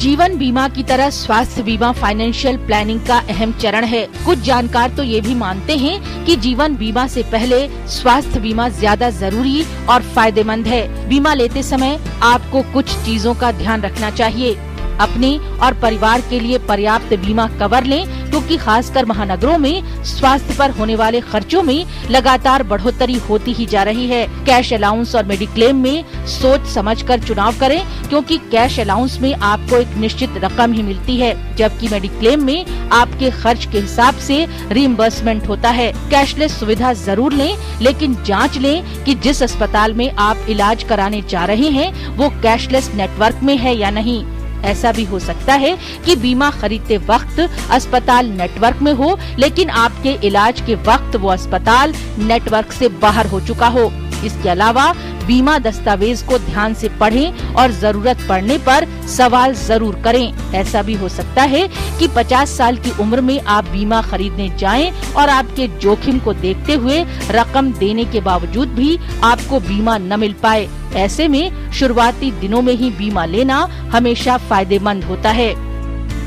जीवन बीमा की तरह स्वास्थ्य बीमा फाइनेंशियल प्लानिंग का अहम चरण है। कुछ जानकार तो ये भी मानते हैं कि जीवन बीमा से पहले स्वास्थ्य बीमा ज्यादा जरूरी और फायदेमंद है। बीमा लेते समय आपको कुछ चीजों का ध्यान रखना चाहिए। अपने और परिवार के लिए पर्याप्त बीमा कवर लें, क्योंकि खासकर महानगरों में स्वास्थ्य पर होने वाले खर्चों में लगातार बढ़ोतरी होती ही जा रही है। कैश अलाउंस और मेडिक्लेम में सोच समझकर चुनाव करें, क्योंकि कैश अलाउंस में आपको एक निश्चित रकम ही मिलती है, जबकि मेडिक्लेम में आपके खर्च के हिसाब से रिइम्बर्समेंट होता है। कैशलेस सुविधा जरूर लें, लेकिन जांच लें कि जिस अस्पताल में आप इलाज कराने जा रहे हैं वो कैशलेस नेटवर्क में है या नहीं। ऐसा भी हो सकता है कि बीमा खरीदते वक्त अस्पताल नेटवर्क में हो, लेकिन आपके इलाज के वक्त वो अस्पताल नेटवर्क से बाहर हो चुका हो। इसके अलावा बीमा दस्तावेज को ध्यान से पढ़ें और जरूरत पड़ने पर सवाल जरूर करें। ऐसा भी हो सकता है कि 50 साल की उम्र में आप बीमा खरीदने जाएं और आपके जोखिम को देखते हुए रकम देने के बावजूद भी आपको बीमा न मिल पाए। ऐसे में शुरुआती दिनों में ही बीमा लेना हमेशा फायदेमंद होता है।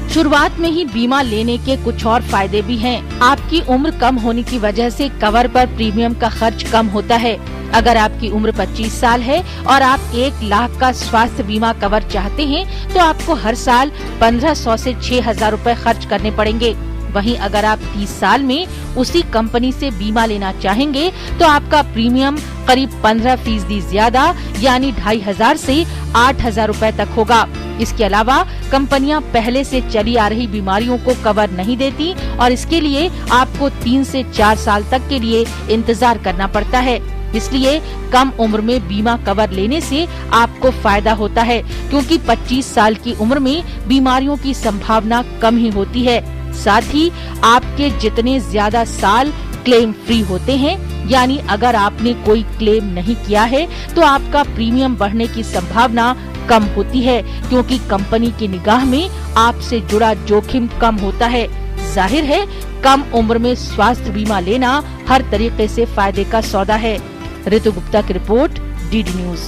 शुरुआत में ही बीमा लेने के कुछ और फायदे भी हैं। आपकी उम्र कम होने की वजह से कवर पर प्रीमियम का खर्च कम होता है। अगर आपकी उम्र 25 साल है और आप 1 लाख का स्वास्थ्य बीमा कवर चाहते हैं, तो आपको हर साल 1500 से 6000 रूपए खर्च करने पड़ेंगे। वहीं अगर आप 30 साल में उसी कंपनी से बीमा लेना चाहेंगे, तो आपका प्रीमियम करीब 15% ज्यादा यानी 2500 से 8000 रूपए तक होगा। इसके अलावा कंपनियां पहले से चली आ रही बीमारियों को कवर नहीं देती और इसके लिए आपको 3 से 4 साल तक के लिए इंतजार करना पड़ता है। इसलिए कम उम्र में बीमा कवर लेने से आपको फायदा होता है, क्योंकि 25 साल की उम्र में बीमारियों की संभावना कम ही होती है। साथ ही आपके जितने ज्यादा साल क्लेम फ्री होते हैं, यानी अगर आपने कोई क्लेम नहीं किया है तो आपका प्रीमियम बढ़ने की संभावना कम होती है, क्योंकि कंपनी की निगाह में आपसे जुड़ा जोखिम कम होता है। जाहिर है कम उम्र में स्वास्थ्य बीमा लेना हर तरीके से फायदे का सौदा है। ऋतु गुप्ता की रिपोर्ट, डीडी न्यूज।